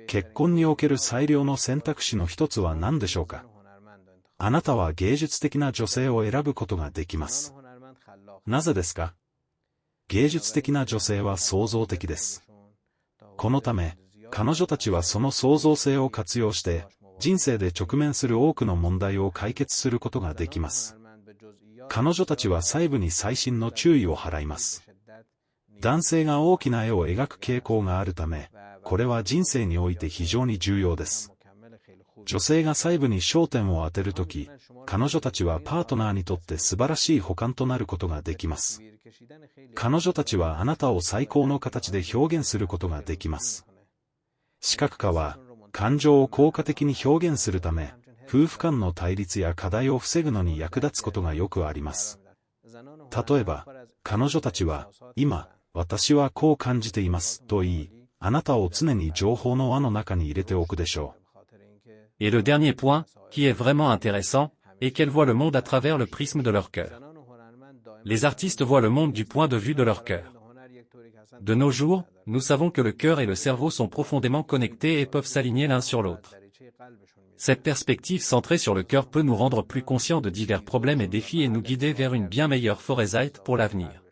結婚における最良の選択肢の一つは何でしょうか？あなたは芸術的な女性を選ぶことができます。なぜですか？芸術的な女性は創造的です。このため、彼女たちはその創造性を活用して、人生で直面する多くの問題を解決することができます。彼女たちは細部に細心の注意を払います。男性が大きな絵を描く傾向があるため、これは人生において非常に重要です。女性が細部に焦点を当てるとき、彼女たちはパートナーにとって素晴らしい補完となることができます。彼女たちはあなたを最高の形で表現することができます。視覚化は、感情を効果的に表現するため、夫婦間の対立や課題を防ぐのに役立つことがよくあります。例えば、彼女たちは、今、私はこう感じています、と言い、あなたを常に情報の輪の中に入れておくでしょう。Et le dernier point, qui est vraiment intéressant, est qu'elles voient le monde à travers le prisme de leur cœur. Les artistes voient le monde du point de vue de leur cœur. De nos jours, nous savons que le cœur et le cerveau sont profondément connectés et peuvent s'aligner l'un sur l'autre. Cette perspective centrée sur le cœur peut nous rendre plus conscients de divers problèmes et défis et nous guider vers une bien meilleure Foresight pour l'avenir.